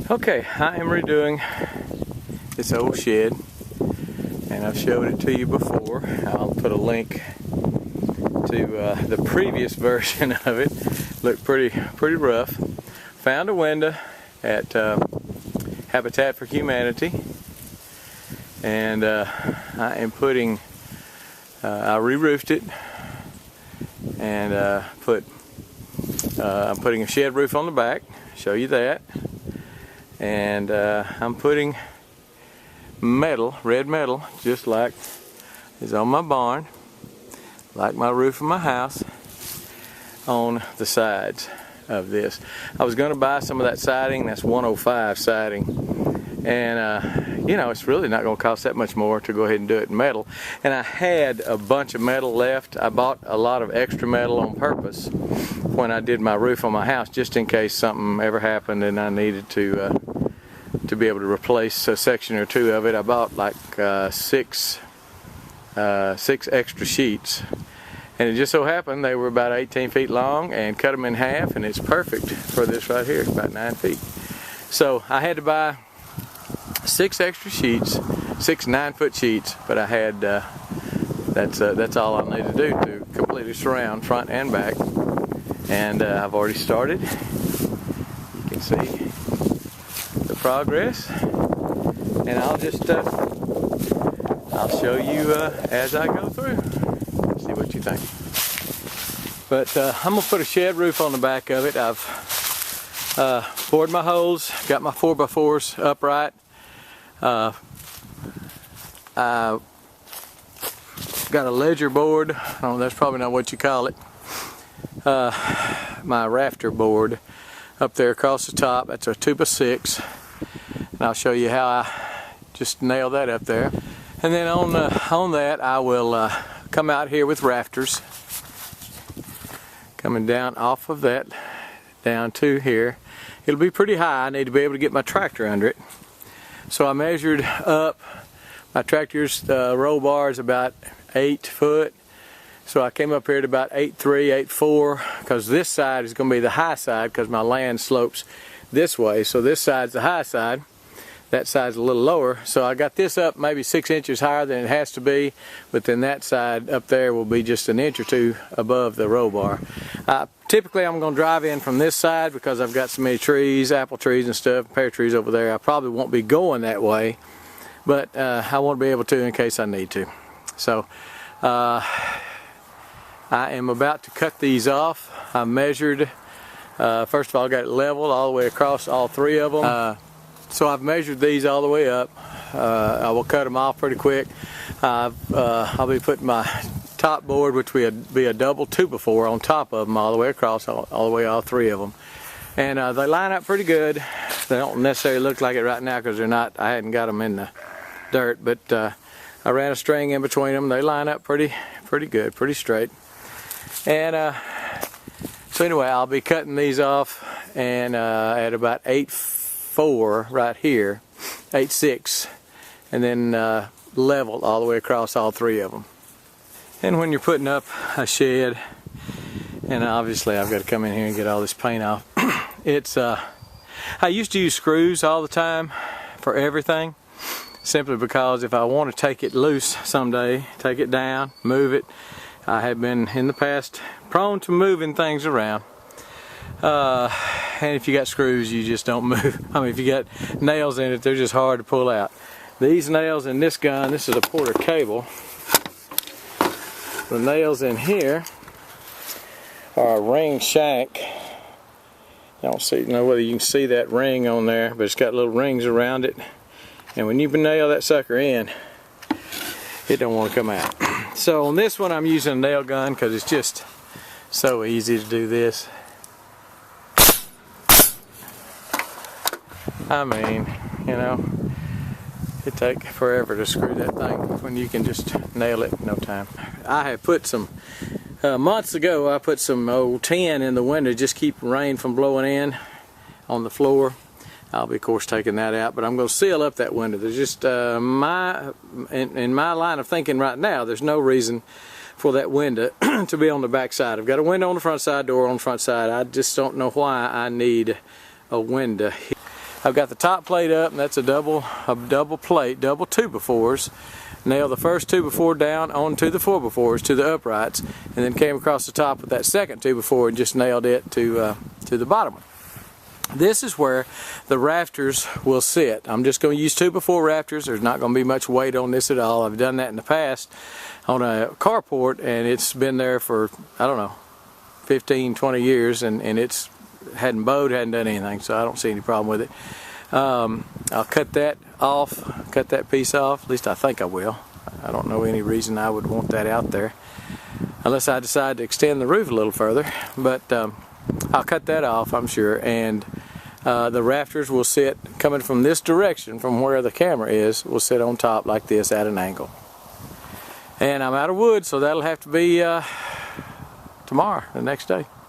Okay, I am redoing this old shed, and I've showed it to you before. I'll put a link to the previous version of it. Looked pretty rough. Found a window at Habitat for Humanity, and I am putting I re-roofed it, and I'm putting a shed roof on the back. Show you that. And I'm putting metal, red metal, just like is on my barn, like my roof of my house, on the sides of this. I was going to buy some of that siding. That's 105 siding, and you know, it's really not going to cost that much more to go ahead and do it in metal. And I had a bunch of metal left. I bought a lot of extra metal on purpose when I did my roof on my house, just in case something ever happened and I needed to be able to replace a section or two of it. I bought like six extra sheets, and it just so happened they were about 18 feet long, and cut them in half, and it's perfect for this right here, about 9 feet. So I had to buy 6 extra sheets, 6 9-foot sheets, but I had that's all I need to do to completely surround front and back. And I've already started. You can see the progress, and I'll just I'll show you as I go through. See what you think. But I'm gonna put a shed roof on the back of it. I've bored my holes, got my 4x4s upright. I got a ledger board. I don't know, that's probably not what you call it. My rafter board up there across the top. That's a 2x6, and I'll show you how I just nail that up there. And then on that, I will come out here with rafters coming down off of that down to here. It'll be pretty high. I need to be able to get my tractor under it. So I measured up. My tractor's roll bar is about 8 foot. So I came up here at about 8'3", 8'4", because this side is going to be the high side because my land slopes this way. So this side's the high side, that side's a little lower. So I got this up maybe 6 inches higher than it has to be, but then that side up there will be just an inch or two above the roll bar. Typically I'm going to drive in from this side because I've got so many trees, apple trees and stuff, pear trees over there. I probably won't be going that way, but I want to be able to in case I need to. So I am about to cut these off. I measured, first of all I got it leveled all the way across all 3 of them. So I've measured these all the way up. I will cut them off pretty quick. I'll be putting my top board, which would be a double 2x4, on top of them all the way across, all the way all 3 of them. And they line up pretty good. They don't necessarily look like it right now because they're not, I hadn't got them in the dirt, but I ran a string in between them. They line up pretty good, pretty straight. And so anyway, I'll be cutting these off, and at about 8'4" right here, 8'6", and then level all the way across all 3 of them. And when you're putting up a shed, and obviously I've got to come in here and get all this paint off, it's I used to use screws all the time for everything, simply because if I want to take it loose someday, take it down, move it, I have been in the past prone to moving things around. And if you got screws, you just don't move. I mean, if you got nails in it, they're just hard to pull out. These nails in this gun, this is a Porter cable. The nails in here are a ring shank. I don't know whether you can see that ring on there, but it's got little rings around it. And when you nail that sucker in, it don't want to come out. So on this one I'm using a nail gun because it's just so easy to do this. I mean, you know, it'd take forever to screw that thing when you can just nail it in no time. I have put some, months ago I put some old tin in the window to just keep rain from blowing in on the floor. I'll be of course taking that out, but I'm going to seal up that window. There's just in my line of thinking right now, there's no reason for that window to be on the back side. I've got a window on the front side, door on the front side. I just don't know why I need a window. I've got the top plate up, and that's a double plate, double 2x4s. Nailed the first 2x4 down onto the 4x4s to the uprights, and then came across the top with that second 2x4 and just nailed it to the bottom one. This is where the rafters will sit. I'm just going to use 2x4 rafters. There's not going to be much weight on this at all. I've done that in the past on a carport, and it's been there for, I don't know, 15, 20 years, and it's hadn't bowed, hadn't done anything, so I don't see any problem with it. I'll cut that off, cut that piece off. At least I think I will. I don't know any reason I would want that out there, unless I decide to extend the roof a little further. But I'll cut that off, I'm sure, and the rafters will sit, coming from this direction, from where the camera is, will sit on top like this at an angle. And I'm out of wood, so that'll have to be tomorrow, the next day.